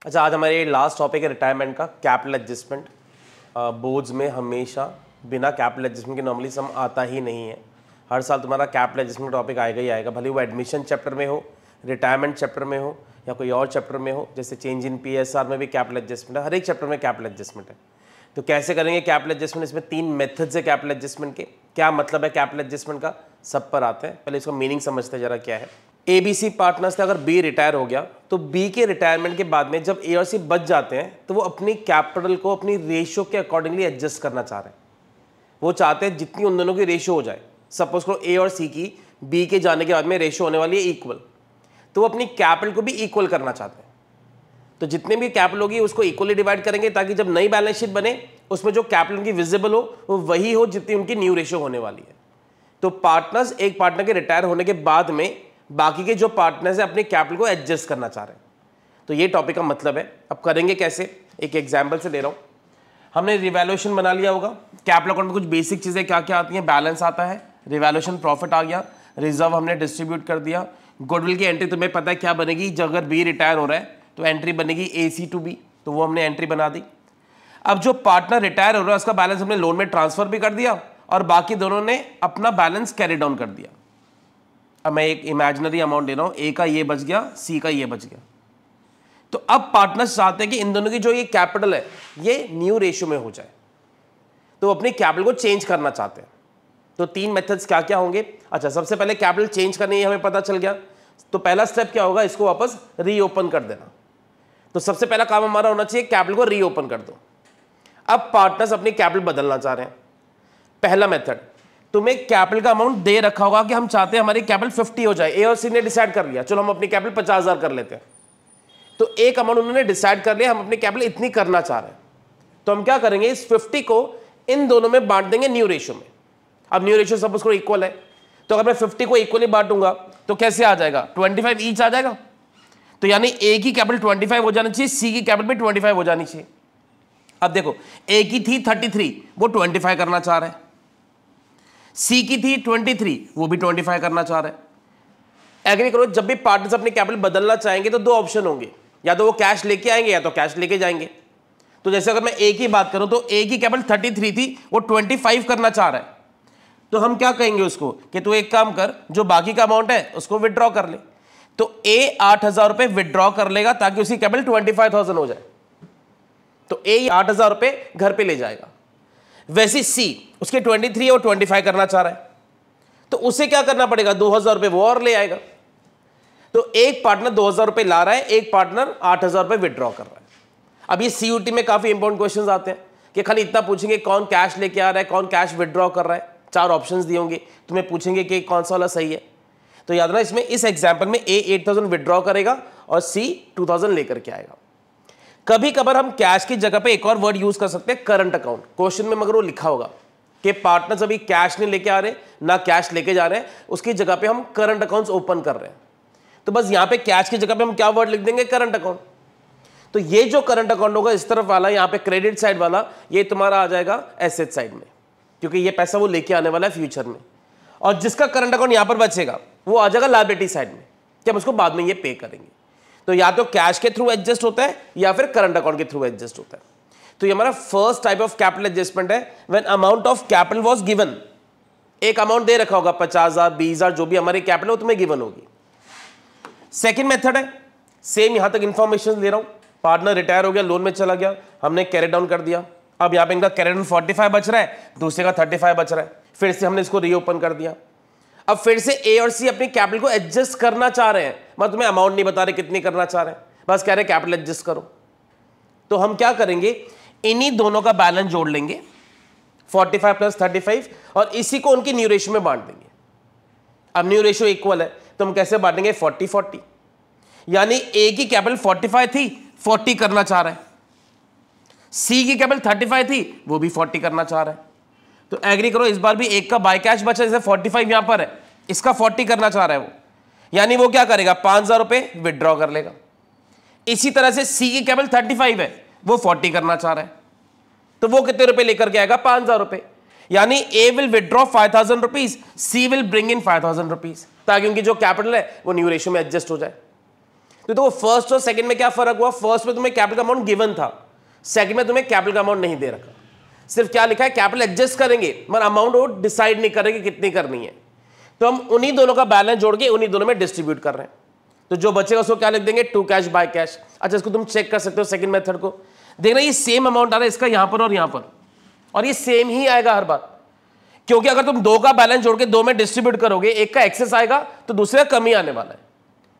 अच्छा, आज हमारे लास्ट टॉपिक है रिटायरमेंट का कैपिटल एडजस्टमेंट। बोर्ड्स में हमेशा बिना कैपिटल एडजस्टमेंट के नॉर्मली सम आता ही नहीं है। हर साल तुम्हारा कैपिटल एडजस्टमेंट टॉपिक आएगा ही आएगा, भले वो एडमिशन चैप्टर में हो, रिटायरमेंट चैप्टर में हो या कोई और चैप्टर में हो। जैसे चेंज इन PSR में भी कैपिटल एडजस्टमेंट है, हर एक चैप्टर में कैपिटल एडजस्टमेंट है। तो कैसे करेंगे कैपिटल एडजस्टमेंट? इसमें 3 मेथड्स है कैपिटल एडजस्टमेंट के। क्या मतलब है कैपिटल एडजस्टमेंट का, सब पर आते हैं। पहले इसका मीनिंग समझते हैं जरा क्या है। ABC पार्टनर्स से अगर B रिटायर हो गया तो B के रिटायरमेंट के बाद में जब A और C बच जाते हैं तो वो अपनी कैपिटल को अपनी रेशियो के अकॉर्डिंगली एडजस्ट करना चाह रहे हैं। वो चाहते हैं जितनी उन दोनों की रेशियो हो जाए, सपोज करो A और C की B के जाने के बाद में रेशियो होने वाली है इक्वल, तो वो अपनी कैपिटल को भी इक्वल करना चाहते हैं। तो जितने भी कैपिटल होगी उसको इक्वली डिवाइड करेंगे ताकि जब नई बैलेंस शीट बने उसमें जो कैपिटल उनकी विजिबल हो वो वही हो जितनी उनकी न्यू रेशियो होने वाली है। तो पार्टनर्स एक पार्टनर के रिटायर होने के बाद में बाकी के जो पार्टनर्स हैं अपने कैपिटल को एडजस्ट करना चाह रहे हैं। तो ये टॉपिक का मतलब है। अब करेंगे कैसे, एक एग्जांपल से ले रहा हूँ। हमने रिवैल्यूएशन बना लिया होगा। कैपिटल अकाउंट में कुछ बेसिक चीज़ें क्या क्या आती हैं, बैलेंस आता है, रिवैल्यूएशन प्रॉफिट आ गया, रिजर्व हमने डिस्ट्रीब्यूट कर दिया, गुडविल की एंट्री तुम्हें पता है क्या बनेगी, जब अगर B रिटायर हो रहा है तो एंट्री बनेगी AC to B, तो वो हमने एंट्री बना दी। अब जो पार्टनर रिटायर हो रहा है उसका बैलेंस हमने लोन में ट्रांसफर भी कर दिया और बाकी दोनों ने अपना बैलेंस कैरी डाउन कर दिया। अब मैं एक इमेजिनरी अमाउंट ले रहा हूं, A का ये बच गया, C का ये बच गया। तो अब पार्टनर्स चाहते हैं कि इन दोनों की जो ये कैपिटल है ये न्यू रेशियो में हो जाए, तो अपने कैपिटल को चेंज करना चाहते हैं। तो 3 मेथड्स क्या क्या होंगे। अच्छा, सबसे पहले कैपिटल चेंज करनी है, हमें पता चल गया। तो पहला स्टेप क्या होगा, इसको वापस रीओपन कर देना। तो सबसे पहला काम हमारा होना चाहिए कैपिटल को रीओपन कर दो। अब पार्टनर्स अपनी कैपिटल बदलना चाह रहे हैं। पहला मेथड, तुम्हें कैपिटल का अमाउंट दे रखा होगा कि हम चाहते हैं हमारी कैपिटल 50 हो जाए। A और C ने डिसाइड कर लिया चलो हम अपनी कैपिटल 50,000 कर लेते हैं। तो एक अमाउंट उन्होंने डिसाइड कर लिया, हम अपनी कैपिटल इतनी करना चाह रहे हैं। तो हम क्या करेंगे, इस 50 को इन दोनों में बांट देंगे न्यू रेशियो में। अब न्यू रेशियो सपोज करो इक्वल है, तो अगर मैं 50 को इक्वली बांटूंगा तो कैसे आ जाएगा, 25 ईच आ जाएगा। तो यानी A की कैपिटल 25 हो जानी चाहिए, C की कैपिटल भी 25 हो जानी चाहिए। अब देखो A की थी 33, वो 25 करना चाह रहे हैं। C की थी 23, वो भी 25 करना चाह रहे हैं। एग्री करो, जब भी पार्टनर्स अपनी कैपिटल बदलना चाहेंगे तो 2 ऑप्शन होंगे, या तो वो कैश लेके आएंगे या तो कैश लेके जाएंगे। तो जैसे अगर मैं A की बात करूं तो A की कैपिटल 33 थी, वो 25 करना चाह रहा है। तो हम क्या कहेंगे उसको कि तू एक काम कर, जो बाकी का अमाउंट है उसको विड्रॉ कर ले। तो A 8,000 रुपए विड्रॉ कर लेगा ताकि उसकी कैपिटल 25,000 हो जाए। तो A 8,000 रुपए घर पे ले जाएगा। वैसे C उसके 23 है, वो 25 करना चाह रहा है, तो उसे क्या करना पड़ेगा, 2,000 रुपए वो और ले आएगा। तो एक पार्टनर 2,000 रुपए ला रहा है, एक पार्टनर 8,000 रुपए विड्रॉ कर रहा है। अब ये CUT में काफी इंपॉर्टेंट क्वेश्चंस आते हैं कि खाली इतना पूछेंगे कौन कैश लेके आ रहा है, कौन कैश विड्रॉ कर रहा है। 4 ऑप्शंस दिए होंगे, तुम्हें पूछेंगे कि कौन सा वाला सही है। तो याद रखना, इसमें इस एग्जांपल में A 8,000 विड्रॉ करेगा और C 2,000 लेकर के आएगा। कभी कभार हम कैश की जगह पे एक और वर्ड यूज कर सकते हैं, करंट अकाउंट। क्वेश्चन में मगर वो लिखा होगा कि पार्टनर्स अभी कैश नहीं लेके आ रहे ना कैश लेके जा रहे हैं, उसकी जगह पे हम करंट अकाउंट्स ओपन कर रहे हैं। तो बस यहां पे कैश की जगह पे हम क्या वर्ड लिख देंगे, करंट अकाउंट। तो ये जो करंट अकाउंट होगा इस तरफ वाला, यहाँ पे क्रेडिट साइड वाला, ये तुम्हारा आ जाएगा एसेट साइड में, क्योंकि ये पैसा वो लेके आने वाला है फ्यूचर में। और जिसका करंट अकाउंट यहां पर बचेगा वो आ जाएगा लायबिलिटी साइड में, कि हम उसको बाद में ये पे करेंगे। तो या तो कैश के थ्रू एडजस्ट होता है या फिर करंट अकाउंट के थ्रू एडजस्ट होता है। तो ये हमारा first type of capital adjustment है, when amount of capital was given. एक अमाउंट दे रखा होगा 50,000 20,000 जो भी हमारी कैपिटल हो तुम्हें गिवन होगी। सेकंड मेथड है, सेम यहां तक इंफॉर्मेशन दे रहा हूं। पार्टनर रिटायर हो गया, लोन में चला गया, हमने कैरी डाउन कर दिया। अब यहां पे इनका कैरी डाउन 45 बच रहा है, दूसरे का 35 बच रहा है। फिर से हमने इसको रीओपन कर दिया। अब फिर से A और C अपनी कैपिटल को एडजस्ट करना चाह रहे हैं, मतलब तुम्हें अमाउंट नहीं बता रहे कितनी करना चाह रहे हैं, बस कह रहे कैपिटल एडजस्ट करो। तो हम क्या करेंगे, इन्हीं दोनों का बैलेंस जोड़ लेंगे 45 + 35 और इसी को उनकी न्यू रेशियो में बांट देंगे। अब न्यू रेशियो इक्वल है तो हम कैसे बांटेंगे, 40-40। यानी A की कैपिटल 45 थी, 40 करना चाह रहा है। C की कैपिटल 35 थी, वो भी 40 करना चाह रहा है। तो एग्री करो, इस बार भी एक का बाय कैश बचा, जैसे 45 यहां पर है, इसका 40 करना चाह रहा है वो, यानी वो क्या करेगा, 5,000 रुपए विड्रॉ कर लेगा। इसी तरह से C की कैपिटल 35 है, वो 40 करना चाह रहा है, तो वो कितने रुपए लेकर के आएगा, 5,000 रुपए। यानी A will withdraw 5,000 rupees, C will bring in 5,000 rupees, ताकि उनकी जो कैपिटल है वो न्यू रेशियो में एडजस्ट हो जाए। तो देखो फर्स्ट और सेकंड में क्या फर्क हुआ, फर्स्ट में तुम्हें कैपिटल का अमाउंट गिवन था, सेकंड में तुम्हें कैपिटल का अमाउंट नहीं दे रखा, सिर्फ क्या लिखा है कैपिटल एडजस्ट करेंगे मगर अमाउंट वो डिसाइड नहीं करेंगे कितनी करनी है। तो हम उन्हीं दोनों का बैलेंस जोड़ के उन्हीं दोनों में डिस्ट्रीब्यूट कर रहे हैं। तो जो बचेगा उसको क्या लिख देंगे, टू कैश बाय कैश। अच्छा इसको तुम चेक कर सकते हो सेकंड मेथड को, देखना ये सेम अमाउंट आ रहा है इसका यहां पर और यहां पर, और ये सेम ही आएगा हर बार, क्योंकि अगर तुम दो का बैलेंस जोड़ के दो में डिस्ट्रीब्यूट करोगे एक का एक्सेस आएगा तो दूसरे का कमी आने वाला है।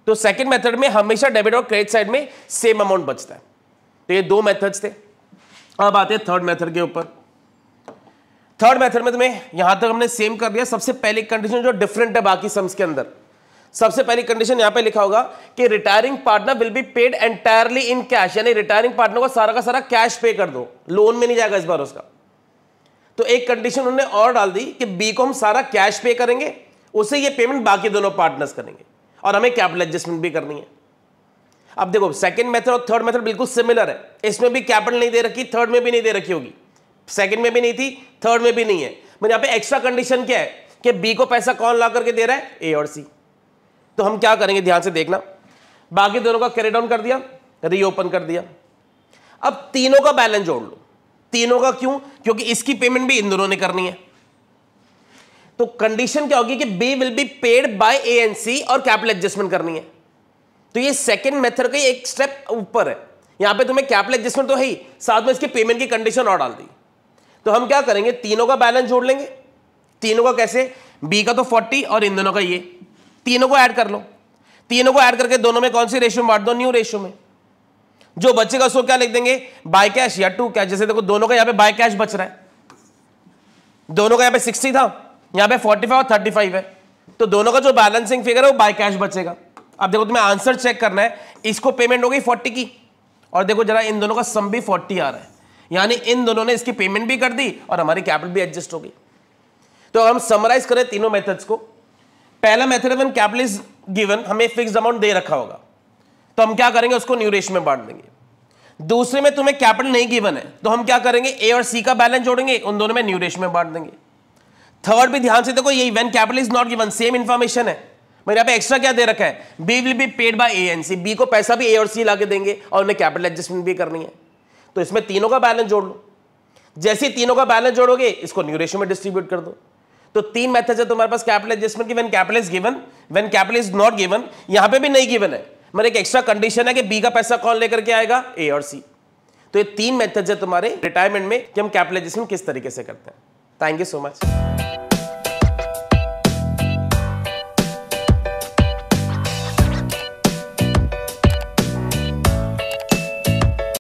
तो सेकंड मेथड में हमेशा डेबिट और क्रेडिट साइड में सेम अमाउंट बचता है। तो ये दो मेथड्स थे। अब आते हैं थर्ड मेथड के ऊपर। थर्ड मेथड में तुम्हें यहां तक हमने सेम कर दिया। सबसे पहली कंडीशन जो डिफरेंट है बाकी सम्स के अंदर, सबसे पहली कंडीशन यहां पे लिखा होगा कि retiring partner will be paid entirely in cash, यानी रिटायरिंग पार्टनर को सारा का सारा कैश पे कर दो, लोन में नहीं जाएगा इस बार उसका। तो एक कंडीशन उन्होंने और डाल दी कि बी को हम सारा कैश पे करेंगे, उसे ये पेमेंट बाकी दोनों पार्टनर्स करेंगे और हमें कैपिटल एडजस्टमेंट भी करनी है। अब देखो सेकंड मेथड और थर्ड मेथड बिल्कुल सिमिलर है, इसमें भी कैपिटल नहीं दे रखी, थर्ड में भी नहीं दे रखी होगी, सेकंड में भी नहीं थी, थर्ड में भी नहीं है। मतलब यहां पे एक्स्ट्रा कंडीशन क्या है कि बी को पैसा कौन ला करके दे रहा है, ए और सी। तो हम क्या करेंगे ध्यान से देखना, बाकी दोनों का कैरी डाउन कर दिया, रीओपन कर दिया। अब तीनों का बैलेंस जोड़ लो। तीनों का क्यों, क्योंकि इसकी पेमेंट भी इन दोनों ने करनी है। तो कंडीशन क्या होगी कि B will be paid by A and C और कैपिटल एडजस्टमेंट करनी है। तो ये सेकंड मेथड का एक स्टेप ऊपर है, यहां पे तुम्हें कैपिटल एडजस्टमेंट तो है ही, साथ में इसकी पेमेंट की कंडीशन और डाल दी। तो हम क्या करेंगे, तीनों का बैलेंस जोड़ लेंगे। तीनों का कैसे, बी का तो 40 और इन दोनों का ये, तीनों को ऐड कर लो। तीनों को ऐड करके दोनों में कौन सी रेशियो में बांट दो, न्यू रेशियो में। जो बचेगा उसको क्या लिख देंगे, बाय कैश या टू कैश। जैसे देखो दोनों का यहां पे बाय कैश बच रहा है, दोनों का यहां पे 60 था, यहां पे 45 और 35 है, तो दोनों का जो बैलेंसिंग फिगर है वो बाय कैश बचेगा। अब देखो तुम्हें आंसर चेक करना है, इसको पेमेंट हो गई 40 की, और देखो जरा इन दोनों का सम भी 40 आ रहा है, यानी इन दोनों ने इसकी पेमेंट भी कर दी और हमारी कैपिटल भी एडजस्ट हो गई। तो अगर हम समराइज करें तीनों मेथड्स को, पहला method when capital is given, हमें फिक्स्ड अमाउंट दे रखा होगा तो हम क्या करेंगे, उसको न्यू रेशियो में बांट देंगे। दूसरे में तुम्हें कैपिटल नहीं गिवन है तो हम क्या करेंगे, ए और सी का बैलेंस जोड़ेंगे, उन दोनों में न्यू रेशियो में बांट देंगे। थर्ड भी ध्यान से देखो, यही when capital is not given, same information है, मेरे यहाँ पे एक्स्ट्रा क्या दे रखा है, B will be paid by A and C, B को पैसा भी ए और सी लाके देंगे और उन्हें कैपिटल एडजस्टमेंट भी करनी है। तो इसमें तीनों का बैलेंस जोड़ लो। जैसे तीनों का बैलेंस जोड़ोगे इसको न्यू रेशियो में डिस्ट्रीब्यूट कर दो। तो तीन मेथड्स है तुम्हारे पास कैपिटल एडजस्टमेंट की, when capital is given, when capital is not given, यहां पे भी नहीं गिवन है, मेरे एक एक्स्ट्रा कंडीशन है कि बी का पैसा कौन लेकर के आएगा, ए और सी। तो ये तीन मेथड्स है तुम्हारे रिटायरमेंट में कि हम कैपिटल एडजस्टमेंट किस तरीके से करते हैं। Thank you so much.